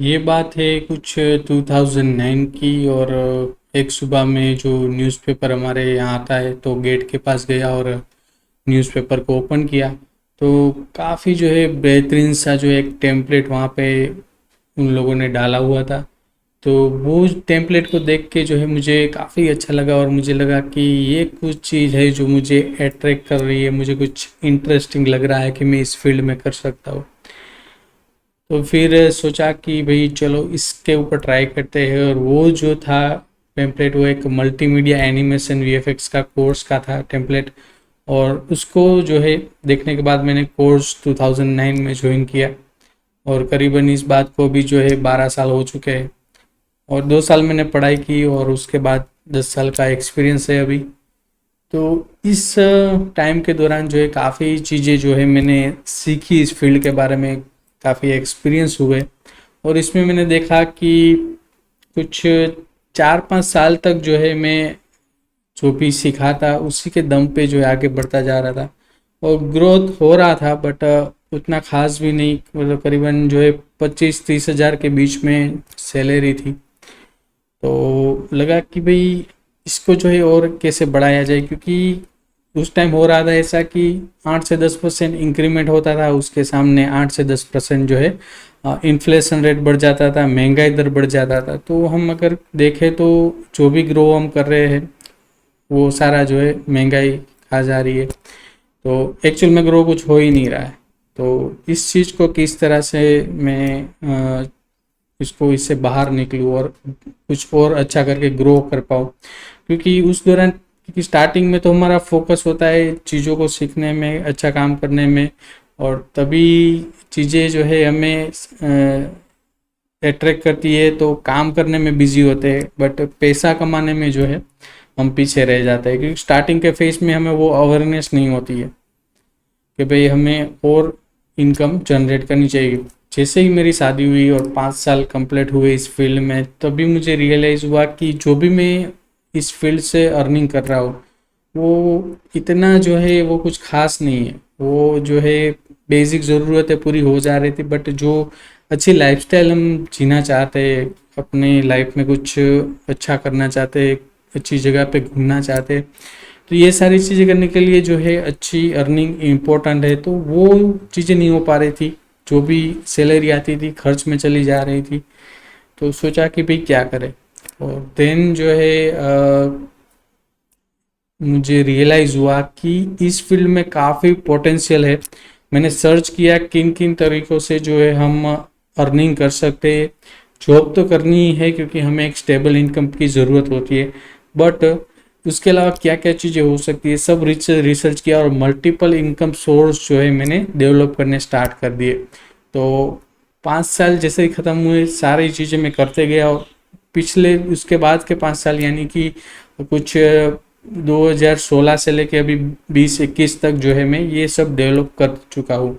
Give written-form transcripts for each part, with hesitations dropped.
ये बात है कुछ 2009 की। और एक सुबह में जो न्यूज़पेपर हमारे यहाँ आता है तो गेट के पास गया और न्यूज़पेपर को ओपन किया। तो काफ़ी जो है बेहतरीन सा जो एक टेम्पलेट वहाँ पे उन लोगों ने डाला हुआ था। तो वो टेम्पलेट को देख के जो है मुझे काफ़ी अच्छा लगा और मुझे लगा कि ये कुछ चीज़ है जो मुझे अट्रैक्ट कर रही है, मुझे कुछ इंटरेस्टिंग लग रहा है कि मैं इस फील्ड में कर सकता हूँ। तो फिर सोचा कि भाई चलो इसके ऊपर ट्राई करते हैं। और वो जो था टेम्पलेट वो एक मल्टीमीडिया एनिमेशन वीएफएक्स का कोर्स का था टेम्पलेट। और उसको जो है देखने के बाद मैंने कोर्स 2009 में ज्वाइन किया। और करीबन इस बात को भी जो है 12 साल हो चुके हैं। और 2 साल मैंने पढ़ाई की और उसके बाद 10 साल का एक्सपीरियंस है अभी। तो इस टाइम के दौरान जो है काफ़ी चीज़ें जो है मैंने सीखी इस फील्ड के बारे में, काफ़ी एक्सपीरियंस हुए। और इसमें मैंने देखा कि कुछ 4-5 साल तक जो है मैं जो भी सीखा था उसी के दम पे जो है आगे बढ़ता जा रहा था। और ग्रोथ हो रहा था बट उतना खास भी नहीं, मतलब करीबन जो है 25-30 हज़ार के बीच में सैलरी थी। तो लगा कि भाई इसको जो है और कैसे बढ़ाया जाए, क्योंकि उस टाइम हो रहा था ऐसा कि 8 से 10% इंक्रीमेंट होता था, उसके सामने 8 से 10% जो है इन्फ्लेशन रेट बढ़ जाता था, महंगाई दर बढ़ जाता था। तो हम अगर देखें तो जो भी ग्रो हम कर रहे हैं वो सारा जो है महंगाई खा जा रही है। तो एक्चुअल में ग्रो कुछ हो ही नहीं रहा है। तो इस चीज़ को किस तरह से मैं इसको इससे बाहर निकलूँ और कुछ और अच्छा करके ग्रो कर पाऊँ, क्योंकि उस दौरान, क्योंकि स्टार्टिंग में तो हमारा फोकस होता है चीज़ों को सीखने में, अच्छा काम करने में। और तभी चीज़ें जो है हमें अट्रैक्ट करती है तो काम करने में बिजी होते हैं, बट पैसा कमाने में जो है हम पीछे रह जाते हैं, क्योंकि स्टार्टिंग के फेज में हमें वो अवेयरनेस नहीं होती है कि भाई हमें और इनकम जनरेट करनी चाहिए। जैसे ही मेरी शादी हुई और 5 साल कंप्लीट हुए इस फील्ड में, तभी मुझे रियलाइज़ हुआ कि जो भी मैं इस फील्ड से अर्निंग कर रहा हूँ वो इतना जो है वो कुछ खास नहीं है। वो जो है बेसिक ज़रूरतें पूरी हो जा रही थी, बट जो अच्छी लाइफस्टाइल हम जीना चाहते हैं, अपने लाइफ में कुछ अच्छा करना चाहते हैं, अच्छी जगह पे घूमना चाहते हैं, तो ये सारी चीज़ें करने के लिए जो है अच्छी अर्निंग इम्पोर्टेंट है। तो वो चीज़ें नहीं हो पा रही थी, जो भी सैलरी आती थी खर्च में चली जा रही थी। तो सोचा कि भाई क्या करें। और देन जो है मुझे रियलाइज़ हुआ कि इस फील्ड में काफ़ी पोटेंशियल है। मैंने सर्च किया किन किन तरीक़ों से जो है हम अर्निंग कर सकते हैं। जॉब तो करनी ही है क्योंकि हमें एक स्टेबल इनकम की ज़रूरत होती है, बट उसके अलावा क्या क्या चीज़ें हो सकती है, सब रिसर्च किया और मल्टीपल इनकम सोर्स जो है मैंने डेवलप करने स्टार्ट कर दिए। तो 5 साल जैसे ही ख़त्म हुए सारी चीज़ें मैं करते गया। और पिछले उसके बाद के 5 साल यानी कि कुछ 2016 से लेके अभी 2021 तक जो है मैं ये सब डेवलप कर चुका हूँ।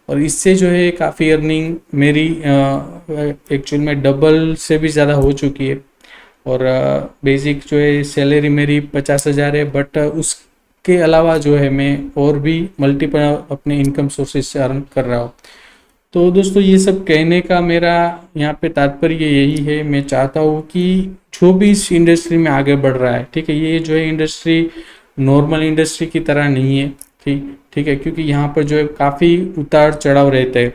और इससे जो है काफ़ी अर्निंग मेरी एक्चुअल में डबल से भी ज़्यादा हो चुकी है। और बेसिक जो है सैलरी मेरी 50 हज़ार है, बट उसके अलावा जो है मैं और भी मल्टीपल अपने इनकम सोर्सेज से अर्न कर रहा हूँ। तो दोस्तों ये सब कहने का मेरा यहाँ पे तात्पर्य यही है, मैं चाहता हूँ कि जो भी इस इंडस्ट्री में आगे बढ़ रहा है, ठीक है, ये जो है इंडस्ट्री नॉर्मल इंडस्ट्री की तरह नहीं है। ठीक ठीक है, क्योंकि यहाँ पर जो है काफ़ी उतार चढ़ाव रहते हैं।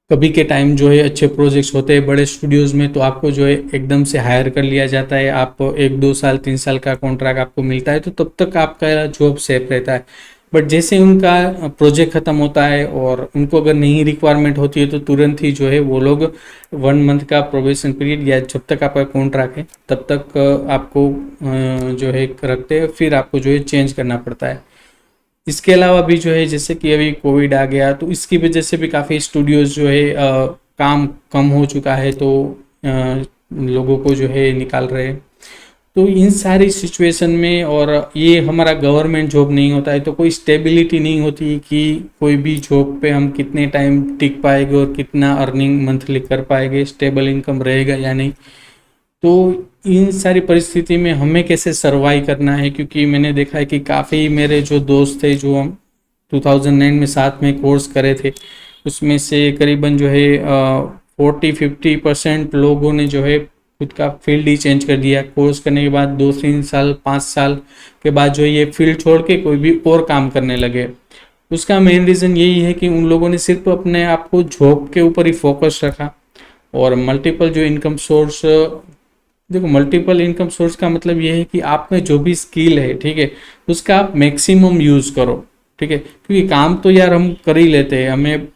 कभी के टाइम जो है अच्छे प्रोजेक्ट्स होते हैं बड़े स्टूडियोज़ में, तो आपको जो है एकदम से हायर कर लिया जाता है, आप 1-2 साल 3 साल का कॉन्ट्रैक्ट आपको मिलता है, तो तब तक आपका जॉब सेफ रहता है। बट जैसे उनका प्रोजेक्ट ख़त्म होता है और उनको अगर नई रिक्वायरमेंट होती है तो तुरंत ही जो है वो लोग 1 मंथ का प्रोबेशन पीरियड या जब तक आपका कॉन्ट्रैक्ट है तब तक आपको जो है रखते हैं, फिर आपको जो है चेंज करना पड़ता है। इसके अलावा भी जो है जैसे कि अभी कोविड आ गया तो इसकी वजह से भी काफ़ी स्टूडियोज़ जो है काम कम हो चुका है, तो लोगों को जो है निकाल रहे हैं। तो इन सारी सिचुएशन में, और ये हमारा गवर्नमेंट जॉब नहीं होता है तो कोई स्टेबिलिटी नहीं होती कि कोई भी जॉब पे हम कितने टाइम टिक पाएंगे और कितना अर्निंग मंथली कर पाएंगे, स्टेबल इनकम रहेगा या नहीं। तो इन सारी परिस्थिति में हमें कैसे सर्वाइव करना है, क्योंकि मैंने देखा है कि काफ़ी मेरे जो दोस्त थे जो हम 2009 में साथ में कोर्स करे थे, उसमें से करीबन जो है 40-50% लोगों ने जो है खुद का फील्ड ही चेंज कर दिया। कोर्स करने के बाद 2-3 साल 5 साल के बाद जो है ये फील्ड छोड़ के कोई भी और काम करने लगे। उसका मेन रीज़न यही है कि उन लोगों ने सिर्फ अपने आप को जॉब के ऊपर ही फोकस रखा और मल्टीपल जो इनकम सोर्स, देखो मल्टीपल इनकम सोर्स का मतलब ये है कि आप में जो भी स्किल है, ठीक है, उसका आप मैक्सिमम यूज़ करो, ठीक है, क्योंकि काम तो यार हम कर ही लेते हैं, हमें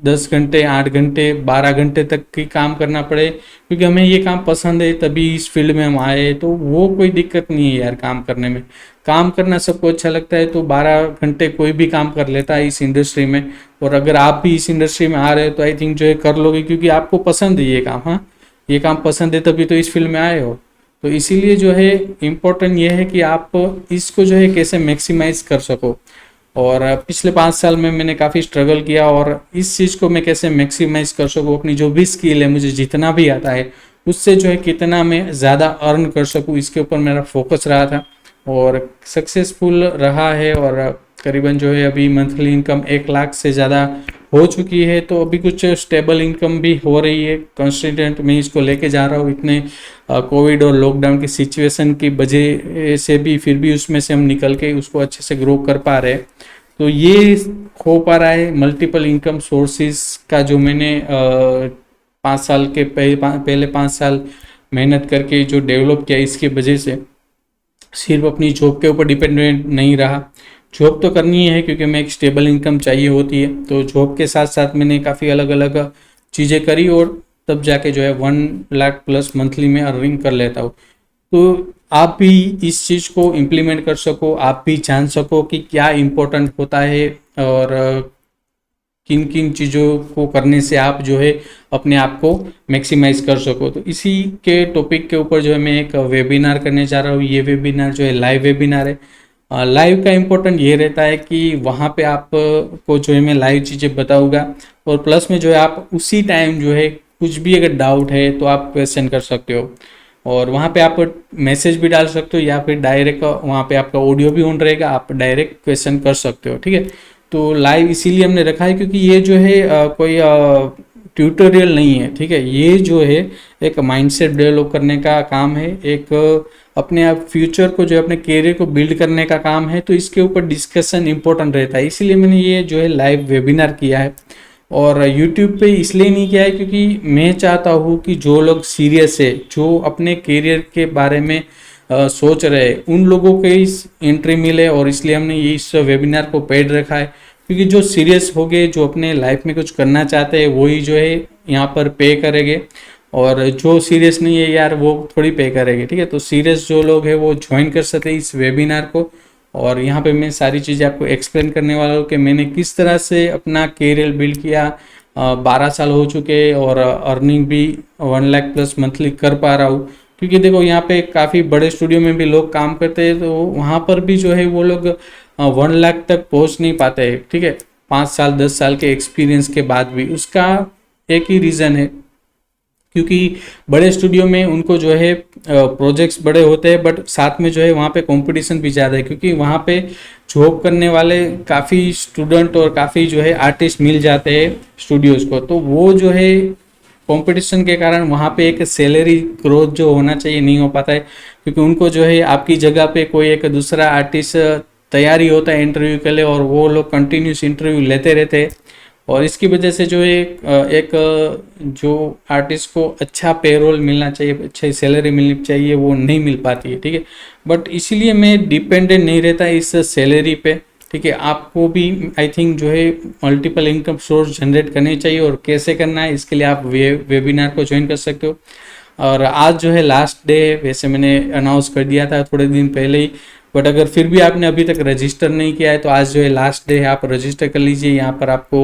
10 घंटे 8 घंटे 12 घंटे तक की काम करना पड़े क्योंकि हमें ये काम पसंद है तभी इस फील्ड में हम आए, तो वो कोई दिक्कत नहीं है यार काम करने में। काम करना सबको अच्छा लगता है तो 12 घंटे कोई भी काम कर लेता है इस इंडस्ट्री में। और अगर आप भी इस इंडस्ट्री में आ रहे हो तो आई थिंक जो है कर लोगे क्योंकि आपको पसंद है ये काम। हाँ, ये काम पसंद है तभी तो इस फील्ड में आए हो। तो इसीलिए जो है इम्पोर्टेंट ये है कि आप इसको जो है कैसे मैक्सिमाइज कर सको। और पिछले 5 साल में मैंने काफ़ी स्ट्रगल किया और इस चीज़ को मैं कैसे मैक्सिमाइज कर सकूँ, अपनी जो भी स्किल है मुझे जितना भी आता है उससे जो है कितना मैं ज़्यादा अर्न कर सकूँ, इसके ऊपर मेरा फोकस रहा था और सक्सेसफुल रहा है। और करीबन जो है अभी मंथली इनकम 1 लाख से ज़्यादा हो चुकी है। तो अभी कुछ स्टेबल इनकम भी हो रही है, कंसिस्टेंट मैं इसको लेके जा रहा हूँ। इतने कोविड और लॉकडाउन की सिचुएशन की वजह से भी फिर भी उसमें से हम निकल के उसको अच्छे से ग्रो कर पा रहे हैं। तो ये हो पा रहा है मल्टीपल इनकम सोर्सेज का जो मैंने 5 साल के पहले 5 साल मेहनत करके जो डेवलप किया, इसकी वजह से सिर्फ अपनी जॉब के ऊपर डिपेंडेंट नहीं रहा। जॉब तो करनी है क्योंकि मैं एक स्टेबल इनकम चाहिए होती है, तो जॉब के साथ साथ मैंने काफ़ी अलग अलग चीज़ें करी और तब जाके जो है 1 लाख प्लस मंथली में अर्निंग कर लेता हूँ। तो आप भी इस चीज़ को इम्प्लीमेंट कर सको, आप भी जान सको कि क्या इम्पोर्टेंट होता है और किन किन चीज़ों को करने से आप जो है अपने आप को मैक्सिमाइज कर सको। तो इसी के टॉपिक के ऊपर जो है मैं एक वेबिनार करने जा रहा हूँ। ये वेबिनार जो है लाइव वेबिनार है। लाइव का इम्पोर्टेंट ये रहता है कि वहाँ पे आप को जो है मैं लाइव चीज़ें बताऊँगा और प्लस में जो है आप उसी टाइम जो है कुछ भी अगर डाउट है तो आप क्वेश्चन कर सकते हो और वहाँ पे आप मैसेज भी डाल सकते हो या फिर डायरेक्ट वहाँ पे आपका ऑडियो भी ऑन रहेगा, आप डायरेक्ट क्वेश्चन कर सकते हो, ठीक है। तो लाइव इसीलिए हमने रखा है क्योंकि ये जो है कोई ट्यूटोरियल नहीं है, ठीक है। ये जो है एक माइंडसेट डेवलप करने का काम है, एक अपने आप फ्यूचर को जो है अपने कैरियर को बिल्ड करने का काम है। तो इसके ऊपर डिस्कशन इंपॉर्टेंट रहता है, इसीलिए मैंने ये जो है लाइव वेबिनार किया है। और यूट्यूब पे इसलिए नहीं किया है क्योंकि मैं चाहता हूँ कि जो लोग सीरियस है, जो अपने कैरियर के बारे में सोच रहे हैं, उन लोगों को इस एंट्री मिले और इसलिए हमने ये इस वेबिनार को पेड रखा है। क्योंकि जो सीरियस हो गए, जो अपने लाइफ में कुछ करना चाहते हैं, वही जो है यहाँ पर पे करेंगे और जो सीरियस नहीं है यार वो थोड़ी पे करेंगे, ठीक है। तो सीरियस जो लोग हैं वो ज्वाइन कर सकते हैं इस वेबिनार को। और यहाँ पे मैं सारी चीज़ें आपको एक्सप्लेन करने वाला हूँ कि मैंने किस तरह से अपना कैरियर बिल्ड किया। 12 साल हो चुके और अर्निंग भी 1 लाख प्लस मंथली कर पा रहा हूँ। क्योंकि देखो यहाँ पे काफ़ी बड़े स्टूडियो में भी लोग काम करते हैं तो वहाँ पर भी जो है वो लोग 1 लाख तक पहुँच नहीं पाते हैं, ठीक है। 5 साल 10 साल के एक्सपीरियंस के बाद भी उसका एक ही रीज़न है क्योंकि बड़े स्टूडियो में उनको जो है प्रोजेक्ट्स बड़े होते हैं, बट साथ में जो है वहाँ पे कंपटीशन भी ज़्यादा है क्योंकि वहाँ पे जॉब करने वाले काफ़ी स्टूडेंट और काफ़ी जो है आर्टिस्ट मिल जाते हैं स्टूडियोज़ को। तो वो जो है कंपटीशन के कारण वहाँ पे एक सैलरी ग्रोथ जो होना चाहिए नहीं हो पाता है क्योंकि उनको जो है आपकी जगह पे कोई एक दूसरा आर्टिस्ट तैयारी होता है इंटरव्यू के लिए और वो लोग कंटिन्यूस इंटरव्यू लेते रहते हैं और इसकी वजह से जो है एक जो आर्टिस्ट को अच्छा पेरोल मिलना चाहिए, अच्छी सैलरी मिलनी चाहिए, वो नहीं मिल पाती है, ठीक है। बट इसीलिए मैं डिपेंडेंट नहीं रहता इस सैलरी पे, ठीक है। आपको भी आई थिंक जो है मल्टीपल इनकम सोर्स जनरेट करने चाहिए और कैसे करना है इसके लिए आप वेबिनार को ज्वाइन कर सकते हो। और आज जो है लास्ट डे है, वैसे मैंने अनाउंस कर दिया था थोड़े दिन पहले ही, बट अगर फिर भी आपने अभी तक रजिस्टर नहीं किया है तो आज जो है लास्ट डे है, आप रजिस्टर कर लीजिए। यहाँ पर आपको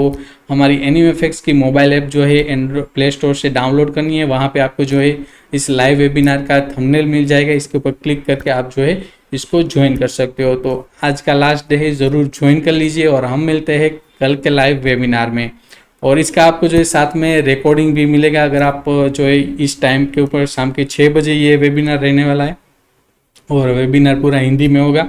हमारी एनिमेफेक्स की मोबाइल ऐप जो है एंड्रॉइड प्ले स्टोर से डाउनलोड करनी है। वहाँ पे आपको जो है इस लाइव वेबिनार का थंबनेल मिल जाएगा, इसके ऊपर क्लिक करके आप जो है इसको ज्वाइन कर सकते हो। तो आज का लास्ट डे है, ज़रूर ज्वाइन कर लीजिए और हम मिलते हैं कल के लाइव वेबिनार में। और इसका आपको जो है साथ में रिकॉर्डिंग भी मिलेगा अगर आप जो है इस टाइम के ऊपर शाम के 6 बजे ये वेबिनार रहने वाला है और वेबिनार पूरा हिंदी में होगा।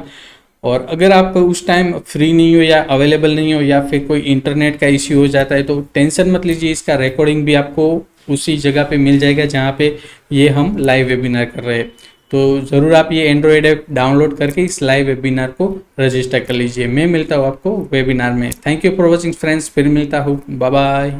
और अगर आप उस टाइम फ्री नहीं हो या अवेलेबल नहीं हो या फिर कोई इंटरनेट का इश्यू हो जाता है तो टेंशन मत लीजिए, इसका रिकॉर्डिंग भी आपको उसी जगह पे मिल जाएगा जहाँ पे ये हम लाइव वेबिनार कर रहे हैं। तो ज़रूर आप ये एंड्रॉयड ऐप डाउनलोड करके इस लाइव वेबिनार को रजिस्टर कर लीजिए। मैं मिलता हूँ आपको वेबिनार में। Thank you for watching friends, फिर मिलता हूँ, बाय बाय।